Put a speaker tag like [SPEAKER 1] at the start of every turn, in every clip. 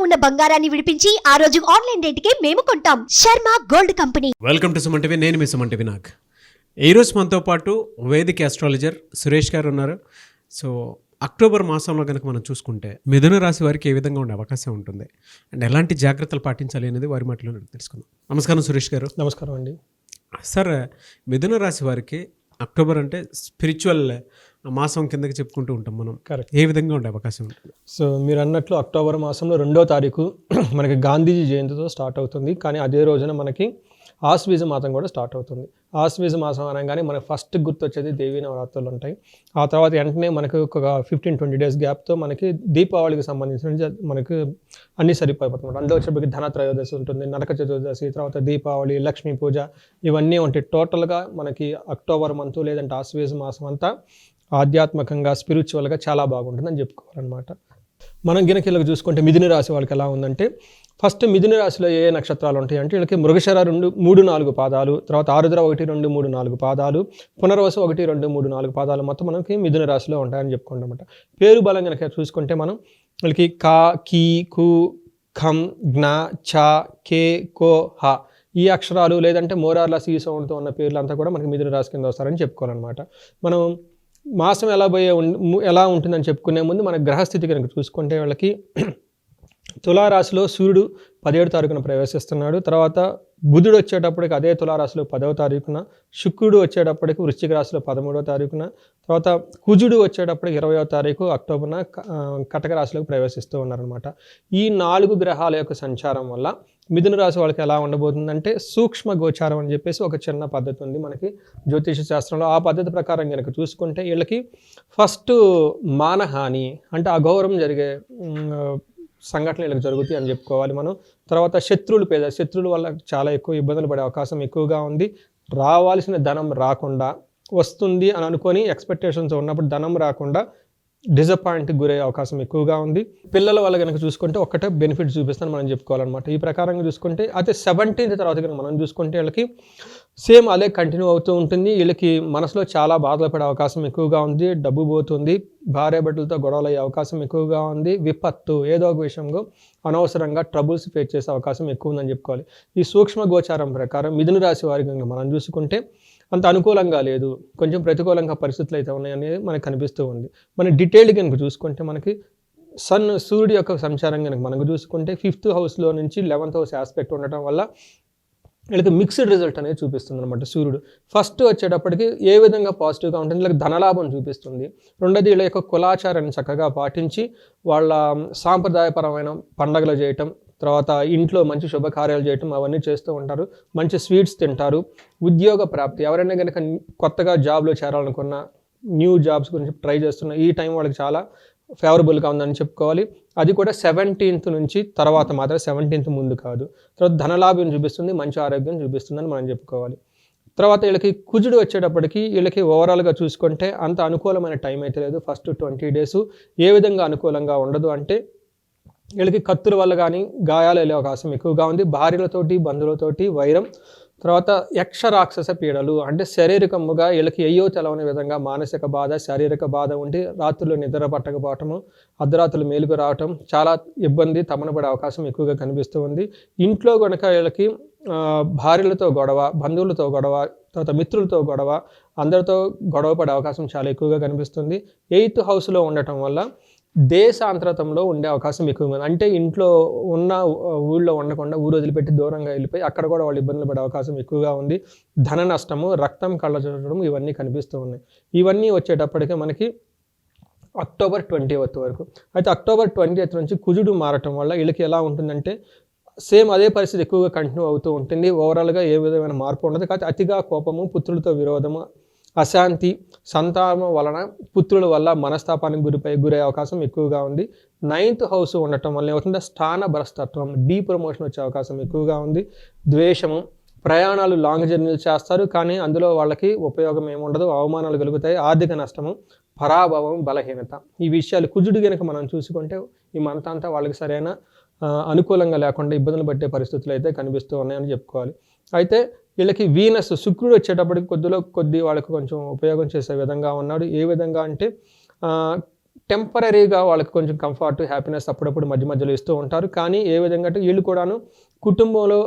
[SPEAKER 1] ఉన్న బంగారాన్ని విడిపించి ఆ రోజు ఆన్లైన్ రేటుకే మేము కొంటాం. Sharma gold company.
[SPEAKER 2] Welcome to Suman TV. నేను మీ సుమన్ టీవీ. నాకు ఈరోజు మనతో పాటు వేదిక ఆస్ట్రాలజర్ సురేష్ గారు ఉన్నారు. సో అక్టోబర్ మాసంలో కనుక మనం చూసుకుంటే మిథున రాశి వారికి ఏ విధంగా ఉండే అవకాశం ఉంటుంది అండ్ ఎలాంటి జాగ్రత్తలు పాటించాలి అనేది వారి మాటలో తెలుసుకుందాం. నమస్కారం సురేష్ గారు.
[SPEAKER 3] నమస్కారం అండి.
[SPEAKER 2] సార్, మిథున రాశి వారికి అక్టోబర్ అంటే స్పిరిచువల్ మాసం కిందకి చెప్పుకుంటూ ఉంటాం మనం.
[SPEAKER 3] కరెక్ట్.
[SPEAKER 2] ఏ విధంగా ఉండే అవకాశం ఉంటుంది?
[SPEAKER 3] సో మీరు అన్నట్లు అక్టోబర్ మాసంలో 2వ తారీఖు మనకి గాంధీజీ జయంతితో స్టార్ట్ అవుతుంది. కానీ అదే రోజున మనకి ఆశ్వీజ మాసం కూడా స్టార్ట్ అవుతుంది. ఆశ్వీజ మాసం అనగానే మనకు ఫస్ట్ గుర్తొచ్చేది దేవీ నవరాత్రులు ఉంటాయి. ఆ తర్వాత వెంటనే మనకు ఒక 15-20 డేస్ గ్యాప్తో మనకి దీపావళికి సంబంధించిన మనకు అన్నీ సరిపోతుంది. అందులో వచ్చేప్పటికి ధన త్రయోదశి ఉంటుంది, నరక చతుర్దశి, తర్వాత దీపావళి, లక్ష్మీ పూజ, ఇవన్నీ ఉంటాయి. టోటల్గా మనకి అక్టోబర్ మంత్ లేదంటే ఆశ్వీజ మాసం అంతా ఆధ్యాత్మికంగా స్పిరిచువల్గా చాలా బాగుంటుందని చెప్పుకోవాలన్నమాట. మనం గినకిళ్ళకి చూసుకుంటే మిథున రాశి వాళ్ళకి ఎలా ఉందంటే, ఫస్ట్ మిథున రాశిలో ఏ నక్షత్రాలు ఉంటాయి అంటే వీళ్ళకి మృగశిర 2-3-4 పాదాలు, తర్వాత ఆరుద్ర 1-2-3-4 పాదాలు, పునర్వసు 1-2-3-4 పాదాలు మొత్తం మనకి మిథున రాశిలో ఉంటాయని చెప్పుకుంటామన్నమాట. పేరు బలం కనుక చూసుకుంటే మనం వీళ్ళకి కా, కీ, కు, ఖం, జ్ఞ, చ, కే, కో, హ ఈ అక్షరాలు లేదంటే మోరార్ల సీ సౌండ్తో ఉన్న పేర్లు అంతా కూడా మనకి మిథున రాశి కింద వస్తారని చెప్పుకోవాలన్నమాట. మనం మాసం ఎలా ఉంటుందని చెప్పుకునే ముందు మన గ్రహస్థితి కనుక చూసుకుంటే వాళ్ళకి తులారాశిలో సూర్యుడు 17వ తారీఖున ప్రవేశిస్తున్నాడు. తర్వాత బుధుడు వచ్చేటప్పటికి అదే తులారాశిలో 10వ తారీఖున, శుక్రుడు వచ్చేటప్పటికి వృశ్చిక రాశిలో 13వ తారీఖున, తర్వాత కుజుడు వచ్చేటప్పటికి 20వ తారీఖు అక్టోబర్న కటక రాశిలోకి ప్రవేశిస్తూ ఉన్నారనమాట. ఈ 4 గ్రహాల యొక్క సంచారం వల్ల మిథున రాశి వాళ్ళకి ఎలా ఉండబోతుందంటే సూక్ష్మ గోచారం అని చెప్పేసి ఒక చిన్న పద్ధతి ఉంది మనకి జ్యోతిష శాస్త్రంలో. ఆ పద్ధతి ప్రకారం కనుక చూసుకుంటే వీళ్ళకి ఫస్ట్ మానహాని అంటే అఘోరం జరిగే సంఘటనలు వీళ్ళకి జరుగుతాయి అని చెప్పుకోవాలి మనం. తర్వాత శత్రువుల వల్ల చాలా ఎక్కువ ఇబ్బందులు పడే అవకాశం ఎక్కువగా ఉంది. రావాల్సిన ధనం రాకుండా వస్తుంది అని అనుకొని ఎక్స్పెక్టేషన్స్ ఉన్నప్పుడు ధనం రాకుండా డిసప్పాయింట్కి గురయ్యే అవకాశం ఎక్కువగా ఉంది. పిల్లల వల్ల కనుక చూసుకుంటే ఒక్కటే బెనిఫిట్ చూపిస్తాను మనం చెప్పుకోవాలన్నమాట. ఈ ప్రకారంగా చూసుకుంటే అయితే 17th తర్వాత కనుక మనం చూసుకుంటే వీళ్ళకి సేమ్ అదే కంటిన్యూ అవుతూ ఉంటుంది. వీళ్ళకి మనసులో చాలా బాధలు పడే అవకాశం ఎక్కువగా ఉంది. డబ్బు పోతుంది, భార్య బిడ్డలతో గొడవలు అయ్యే అవకాశం ఎక్కువగా ఉంది. విపత్తు ఏదో ఒక విషయంలో అనవసరంగా ట్రబుల్స్ ఫేస్ చేసే అవకాశం ఎక్కువ ఉందని చెప్పుకోవాలి. ఈ సూక్ష్మ గోచారం ప్రకారం మిథున రాశి వారికి కనుక మనం చూసుకుంటే అంత అనుకూలంగా లేదు, కొంచెం ప్రతికూలంగా పరిస్థితులు అయితే ఉన్నాయనేది మనకు కనిపిస్తూ ఉంది. మన డీటెయిల్డ్ కనుక చూసుకుంటే మనకి సూర్యుడి యొక్క సంచారం కనుక మనకు చూసుకుంటే 5th హౌస్లో నుంచి 11th హౌస్ ఆస్పెక్ట్ ఉండటం వల్ల వీళ్ళకి మిక్స్డ్ రిజల్ట్ అనేది చూపిస్తుంది అనమాట. సూర్యుడు ఫస్ట్ వచ్చేటప్పటికి ఏ విధంగా పాజిటివ్గా ఉంటుంది, వీళ్ళకి ధనలాభం చూపిస్తుంది. రెండోది వీళ్ళ యొక్క కులాచారాన్ని చక్కగా పాటించి వాళ్ళ సాంప్రదాయపరమైన పండగలు చేయటం, తర్వాత ఇంట్లో మంచి శుభకార్యాలు చేయటం అవన్నీ చేస్తూ ఉంటారు. మంచి స్వీట్స్ తింటారు. ఉద్యోగ ప్రాప్తి, ఎవరైనా కనుక కొత్తగా జాబ్లో చేరాలనుకున్న న్యూ జాబ్స్ గురించి ట్రై చేస్తున్న ఈ టైం వాళ్ళకి చాలా ఫేవరబుల్గా ఉందని చెప్పుకోవాలి. అది కూడా 17th నుంచి తర్వాత మాత్రం, 17th ముందు కాదు. తర్వాత ధనలాభం చూపిస్తుంది, మంచి ఆరోగ్యం చూపిస్తుందని మనం చెప్పుకోవాలి. తర్వాత వీళ్ళకి కుజుడు వచ్చేటప్పటికి వీళ్ళకి ఓవరాల్గా చూసుకుంటే అంత అనుకూలమైన టైం అయితే లేదు. ఫస్ట్ 20 డేస్ ఏ విధంగా అనుకూలంగా ఉండదు అంటే వీళ్ళకి కత్తుల వల్ల కానీ గాయాలు వెళ్ళే అవకాశం ఎక్కువగా ఉంది. భార్యలతోటి బంధువులతోటి వైరం, తర్వాత యక్ష రాక్షస పీడలు అంటే శారీరకముగా వీళ్ళకి అయ్యో తెలవని విధంగా మానసిక బాధ, శారీరక బాధ ఉండి రాత్రులు నిద్ర పట్టకపోవటము, అర్ధరాత్రులు మేలుకు రావటం, చాలా ఇబ్బంది తమనపడే అవకాశం ఎక్కువగా కనిపిస్తూ ఉంది. ఇంట్లో కనుక వీళ్ళకి భార్యలతో గొడవ, బంధువులతో గొడవ, తర్వాత మిత్రులతో గొడవ, అందరితో గొడవ పడే అవకాశం చాలా ఎక్కువగా కనిపిస్తుంది. 8th హౌస్లో ఉండటం వల్ల దేశాంతరతంలో ఉండే అవకాశం ఎక్కువగా ఉంది. అంటే ఇంట్లో ఉన్న ఊళ్ళో ఉండకుండా ఊరు వదిలిపెట్టి దూరంగా వెళ్ళిపోయి అక్కడ కూడా వాళ్ళు ఇబ్బందులు పడే అవకాశం ఎక్కువగా ఉంది. ధన నష్టము, రక్తం కళ్ళ చూడడం ఇవన్నీ కనిపిస్తూ ఉన్నాయి. ఇవన్నీ వచ్చేటప్పటికే మనకి అక్టోబర్ 20th వరకు. అయితే అక్టోబర్ 20th నుంచి కుజుడు మారటం వల్ల వీళ్ళకి ఎలా ఉంటుందంటే సేమ్ అదే పరిస్థితి ఎక్కువగా కంటిన్యూ అవుతూ ఉంటుంది. ఓవరాల్గా ఏ విధమైన మార్పు ఉండదు. కాకపోతే అతిగా కోపము, పుత్రులతో విరోధము, అశాంతి, సంతానం వలన పుత్రుల వల్ల మనస్తాపానికి గురయ్యే అవకాశం ఎక్కువగా ఉంది. 9th హౌస్ ఉండటం వల్ల ఏమవుతుంటే స్థాన భ్రష్టత్వం, ప్రమోషన్ వచ్చే అవకాశం ఎక్కువగా ఉంది. ద్వేషము, ప్రయాణాలు లాంగ్ జర్నీలు చేస్తారు కానీ అందులో వాళ్ళకి ఉపయోగం ఏముండదు, అవమానాలు కలుగుతాయి. ఆర్థిక నష్టము, పరాభవం, బలహీనత, ఈ విషయాలు కుజుడు కనుక మనం చూసుకుంటే ఈ మంత్ అంతా వాళ్ళకి సరైన అనుకూలంగా లేకుండా ఇబ్బందులు పట్టే పరిస్థితులు అయితే కనిపిస్తూ ఉన్నాయని చెప్పుకోవాలి. అయితే వీళ్ళకి వీనస్, శుక్రుడు వచ్చేటప్పటికి కొద్ది వాళ్ళకి కొంచెం ఉపయోగం చేసే విధంగా ఉన్నాడు. ఏ విధంగా అంటే టెంపరీగా వాళ్ళకి కొంచెం కంఫర్ట్, హ్యాపీనెస్ అప్పుడప్పుడు మధ్య మధ్యలో ఇస్తూ ఉంటారు. కానీ ఏ విధంగా అంటే వీళ్ళు కూడాను కుటుంబంలో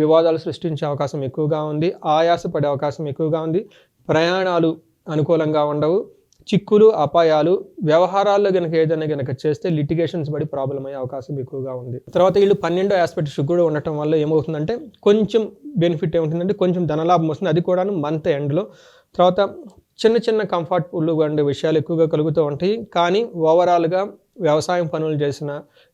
[SPEAKER 3] వివాదాలు సృష్టించే అవకాశం ఎక్కువగా ఉంది, ఆయాసపడే అవకాశం ఎక్కువగా ఉంది, ప్రయాణాలు అనుకూలంగా ఉండవు, చిక్కులు, అపాయాలు, వ్యవహారాల్లో కనుక ఏదైనా కనుక చేస్తే లిటిగేషన్స్ పడి ప్రాబ్లం అయ్యే అవకాశం ఎక్కువగా ఉంది. తర్వాత వీళ్ళు 12వ ఆస్పెక్ట్ శుక్రుడు ఉండటం వల్ల ఏమవుతుందంటే కొంచెం బెనిఫిట్ ఏముంటుందంటే కొంచెం ధనలాభం వస్తుంది, అది కూడా మంత్ ఎండ్లో. తర్వాత చిన్న చిన్న కంఫర్టబుల్గా ఉండే విషయాలు ఎక్కువగా కలుగుతూ ఉంటాయి. కానీ ఓవరాల్గా వ్యవసాయం పనులు చేసిన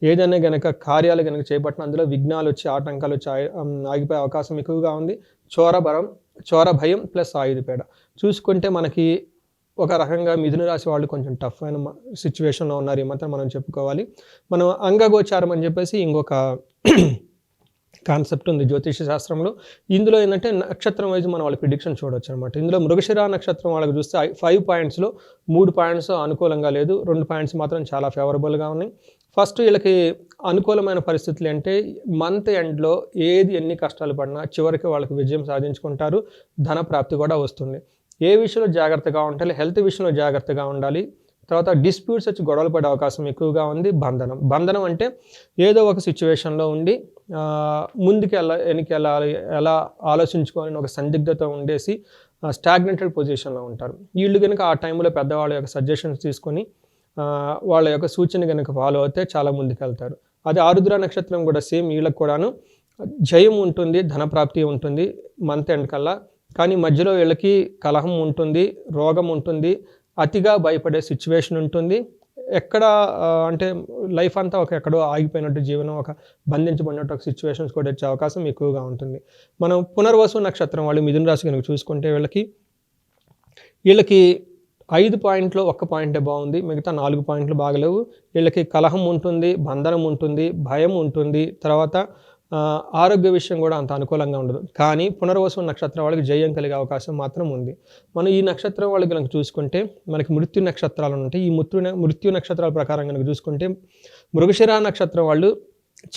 [SPEAKER 3] ఏదైనా గనక కార్యాలు కనుక చేపట్టిన అందులో విఘ్నాలు వచ్చి ఆటంకాలు వచ్చి ఆగిపోయే అవకాశం ఎక్కువగా ఉంది. చోర భయం ప్లస్ ఆయుధపేడ చూసుకుంటే మనకి ఒక రకంగా మిథున రాశి వాళ్ళు కొంచెం టఫ్ అయిన సిచ్యువేషన్లో ఉన్నారు ఈ మాత్రం మనం చెప్పుకోవాలి. మనం అంగగోచారం అని చెప్పేసి ఇంకొక కాన్సెప్ట్ ఉంది జ్యోతిష శాస్త్రంలో. ఇందులో ఏంటంటే నక్షత్రం వైజ్ మనం వాళ్ళ ప్రిడిక్షన్ చూడొచ్చు అనమాట. ఇందులో మృగశిర నక్షత్రం వాళ్ళకి చూస్తే 5 పాయింట్స్లో 3 పాయింట్స్ అనుకూలంగా లేదు, 2 పాయింట్స్ మాత్రం చాలా ఫేవరబుల్గా ఉన్నాయి. ఫస్ట్ వీళ్ళకి అనుకూలమైన పరిస్థితులు అంటే మంత్ ఎండ్లో ఎన్ని కష్టాలు పడినా చివరికి వాళ్ళకి విజయం సాధించుకుంటారు, ధన ప్రాప్తి కూడా వస్తుంది. ఏ విషయంలో జాగ్రత్తగా ఉండాలి, హెల్త్ విషయంలో జాగ్రత్తగా ఉండాలి. తర్వాత డిస్ప్యూట్స్ వచ్చి గొడవలు పడే అవకాశం ఎక్కువగా ఉంది. బంధనం అంటే ఏదో ఒక సిచ్యువేషన్లో ఉండి ముందుకు వెళ్ళాలి ఎలా ఆలోచించుకోవాలని ఒక సందిగ్ధత ఉండేసి స్టాగ్నెంటెడ్ పొజిషన్లో ఉంటారు. వీళ్ళు కనుక ఆ టైంలో పెద్దవాళ్ళ యొక్క సజెషన్స్ తీసుకొని వాళ్ళ యొక్క సూచన కనుక ఫాలో అయితే చాలా ముందుకు వెళ్తారు. అదే ఆరుద్ర నక్షత్రం కూడా సేమ్, వీళ్ళకి కూడాను జయం ఉంటుంది, ధనప్రాప్తి ఉంటుంది మంత్ ఎండ్ కల్లా. కానీ మధ్యలో వీళ్ళకి కలహం ఉంటుంది, రోగం ఉంటుంది, అతిగా భయపడే సిచ్యువేషన్ ఉంటుంది. ఎక్కడ అంటే లైఫ్ అంతా ఎక్కడో ఆగిపోయినట్టు, జీవనం బంధించబడినట్టు ఒక సిచ్యువేషన్స్ కూడా వచ్చే అవకాశం ఎక్కువగా ఉంటుంది. మనం పునర్వసు నక్షత్రం వాళ్ళు మిథున రాశి కనుక చూసుకుంటే వీళ్ళకి 5 పాయింట్లో 1 పాయింటే బాగుంది, మిగతా 4 పాయింట్లు బాగలేవు. వీళ్ళకి కలహం ఉంటుంది, బంధనం ఉంటుంది, భయం ఉంటుంది, తర్వాత ఆరోగ్య విషయం కూడా అంత అనుకూలంగా ఉండదు. కానీ పునర్వసు నక్షత్రం వాళ్ళకి జయం కలిగే అవకాశం మాత్రం ఉంది. మనం ఈ నక్షత్రం వాళ్ళకి కనుక చూసుకుంటే మనకి మృత్యు నక్షత్రాలు ఉంటాయి. ఈ మృత్యు నక్షత్రాల ప్రకారం కనుక చూసుకుంటే మృగశిర నక్షత్రం వాళ్ళు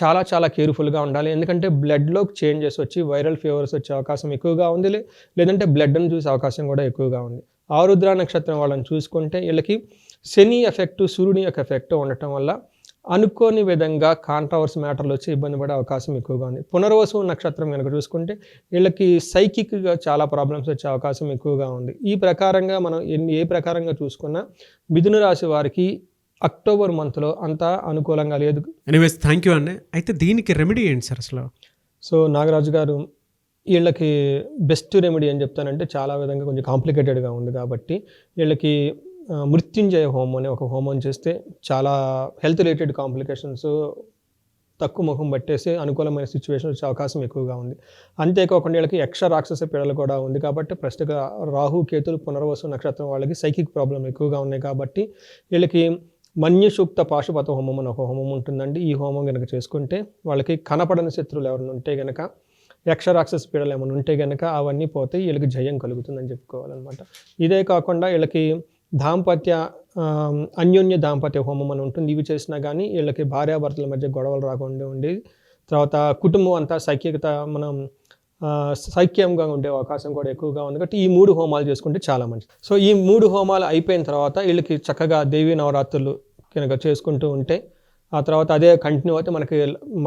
[SPEAKER 3] చాలా చాలా కేర్ఫుల్గా ఉండాలి. ఎందుకంటే బ్లడ్లో చేంజెస్ వచ్చి వైరల్ ఫీవర్స్ వచ్చే అవకాశం ఎక్కువగా ఉంది, లేదంటే బ్లడ్ని చూసే అవకాశం కూడా ఎక్కువగా ఉంది. ఆరుద్ర నక్షత్రం వాళ్ళని చూసుకుంటే వీళ్ళకి శని ఎఫెక్టు, సూర్యుని యొక్క ఎఫెక్ట్ ఉండటం వల్ల అనుకోని విధంగా కాంట్రవర్స్ మ్యాటర్లు వచ్చి ఇబ్బంది పడే అవకాశం ఎక్కువగా ఉంది. పునర్వసు నక్షత్రం కనుక చూసుకుంటే వీళ్ళకి సైకిక్గా చాలా ప్రాబ్లమ్స్ వచ్చే అవకాశం ఎక్కువగా ఉంది. ఈ ప్రకారంగా మనం ఏ ప్రకారంగా చూసుకున్నా మిథున రాశి వారికి అక్టోబర్ మంత్లో అంతా అనుకూలంగా లేదు.
[SPEAKER 2] ఎనీవేస్ థ్యాంక్ యూ అండి. అయితే దీనికి రెమెడీ ఏంటి సార్ అసలు?
[SPEAKER 3] సో నాగరాజు గారు, వీళ్ళకి బెస్ట్ రెమెడీ అని చెప్తానంటే చాలా విధంగా కొంచెం కాంప్లికేటెడ్గా ఉంది కాబట్టి వీళ్ళకి మృత్యుంజయ హోమం అనే ఒక హోమం చేస్తే చాలా హెల్త్ రిలేటెడ్ కాంప్లికేషన్స్ తక్కువ ముఖం పట్టేసి అనుకూలమైన సిచ్యువేషన్ వచ్చే అవకాశం ఎక్కువగా ఉంది. అంతేకాకుండా వీళ్ళకి యక్ష రాక్షస పీడలు కూడా ఉంది కాబట్టి ప్రస్తుతం రాహు కేతులు పునర్వసు నక్షత్రం వాళ్ళకి సైకిక్ ప్రాబ్లం ఎక్కువగా ఉన్నాయి కాబట్టి వీళ్ళకి మన్యుసూక్త పాశుపత హోమం అని ఒక హోమం ఉంటుందండి. ఈ హోమం కనుక చేసుకుంటే వాళ్ళకి కనపడని శత్రువులు ఎవరైనా ఉంటే కనుక, యక్ష రాక్షస పీడలు ఏమైనా ఉంటే కనుక అవన్నీ పోతే వీళ్ళకి జయం కలుగుతుందని చెప్పుకోవాలన్నమాట. ఇదే కాకుండా వీళ్ళకి అన్యోన్య దాంపత్య హోమం అని ఉంటుంది. ఇవి చేసినా కానీ వీళ్ళకి భార్యాభర్తల మధ్య గొడవలు రాకుండా ఉండేది. తర్వాత కుటుంబం అంతా సైక్యంగా ఉండే అవకాశం కూడా ఎక్కువగా ఉంది కాబట్టి ఈ 3 హోమాలు చేసుకుంటే చాలా మంచిది. సో ఈ 3 హోమాలు అయిపోయిన తర్వాత వీళ్ళకి చక్కగా దేవీ నవరాత్రులు కనుక చేసుకుంటూ ఉంటే ఆ తర్వాత అదే కంటిన్యూ అయితే మనకి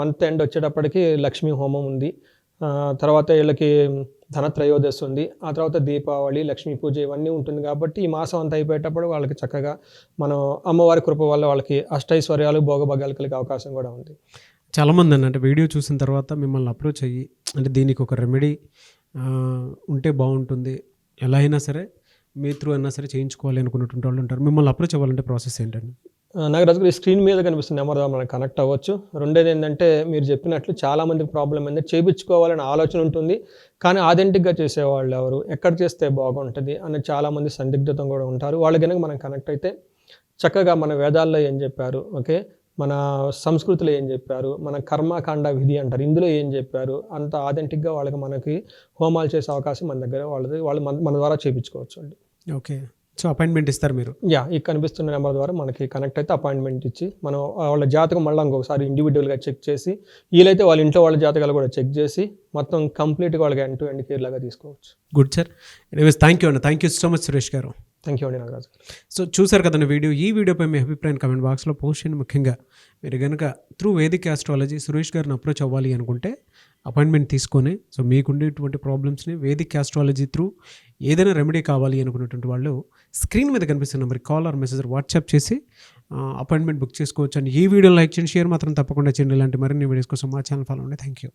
[SPEAKER 3] మంత్ ఎండ్ వచ్చేటప్పటికి లక్ష్మీ హోమం ఉంది, తర్వాత వీళ్ళకి ధనత్రయోదశి ఉంది, ఆ తర్వాత దీపావళి, లక్ష్మీ పూజ ఇవన్నీ ఉంటుంది. కాబట్టి ఈ మాసం అంతా అయిపోయేటప్పుడు వాళ్ళకి చక్కగా మనం అమ్మవారి కృప వల్ల వాళ్ళకి అష్టైశ్వర్యాలు, భోగభాగ్యాలు కలిగే అవకాశం కూడా ఉంది.
[SPEAKER 2] చాలామంది అంటే వీడియో చూసిన తర్వాత మిమ్మల్ని అప్రోచ్ అయ్యి అంటే దీనికి ఒక రెమెడీ ఉంటే బాగుంటుంది, ఎలా అయినా సరే మీ త్రూ అయినా సరే చేయించుకోవాలి అనుకున్నటువంటి వాళ్ళు ఉంటారు. మిమ్మల్ని అప్రోచ్ అవ్వాలంటే ప్రాసెస్ ఏంటండి?
[SPEAKER 3] నాగరాజు గారు, స్క్రీన్ మీద కనిపిస్తున్న నెంబర్ ద్వారా మనకు కనెక్ట్ అవ్వచ్చు. రెండోది ఏంటంటే మీరు చెప్పినట్లు చాలామందికి ప్రాబ్లం ఏంటంటే చేయించుకోవాలనే ఆలోచన ఉంటుంది, కానీ ఆథెంటిక్గా చేసేవాళ్ళు ఎవరు, ఎక్కడ చేస్తే బాగుంటుంది అనే చాలామంది సందిగ్ధత కూడా ఉంటారు. వాళ్ళ కనుక మనం కనెక్ట్ అయితే చక్కగా మన వేదాల్లో ఏం చెప్పారు, ఓకే, మన సంస్కృతిలో ఏం చెప్పారు, మన కర్మకాండ విధి అంటారు, ఇందులో ఏం చెప్పారు, అంత ఆథెంటిక్గా మనకి హోమాలు చేసే అవకాశం మన దగ్గర వాళ్ళు మన ద్వారా చేయించుకోవచ్చు అండి.
[SPEAKER 2] ఓకే, సో అపాయింట్మెంట్ ఇస్తారు మీరు?
[SPEAKER 3] ఈ కనిపిస్తున్న నెంబర్ ద్వారా మనకి కనెక్ట్ అయితే అపాయింట్మెంట్ ఇచ్చి మనం వాళ్ళ జాతకం మళ్ళీ ఇంకొకసారి ఇండివిజువల్గా చెక్ చేసి, వీలైతే వాళ్ళ ఇంట్లో వాళ్ళ జాతకాలు కూడా చెక్ చేసి మొత్తం కంప్లీట్గా వాళ్ళకి ఎండ్ టు ఎండ్ కేర్ లాగా తీసుకోవచ్చు.
[SPEAKER 2] Good sir. Anyways thank you అండి. Thank you so much Suresh గారు.
[SPEAKER 3] థ్యాంక్ యూ అండి నాగరాజు గారు.
[SPEAKER 2] సో చూసారు కదండి వీడియో. ఈ వీడియోపై మీ అభిప్రాయం కమెంట్ బాక్స్లో పోస్ట్ చేయండి. ముఖ్యంగా మీరు కనుక త్రూ వేదిక్ ఆస్ట్రాలజీ సురేష్ గారిని అప్రోచ్ అవ్వాలి అనుకుంటే అపాయింట్మెంట్ తీసుకొని, సో మీకుండేటువంటి ప్రాబ్లమ్స్ని వేదిక్ ఆస్ట్రాలజీ త్రూ ఏదైనా రెమెడీ కావాలి అనుకున్నటువంటి వాళ్ళు స్క్రీన్ మీద కనిపిస్తున్న నెంబర్కి కాల్ ఆర్ మెసేజ్ వాట్సాప్ చేసి అపాయింట్మెంట్ బుక్ చేసుకోవచ్చు. అండ్ ఈ వీడియో లైక్ చేయండి, షేర్ మాత్రం తప్పకుండా చేయండి. ఇలాంటి మరిన్ని వీడియోస్ కోసం మా ఛానల్ ఫాలో అండి. Thank you.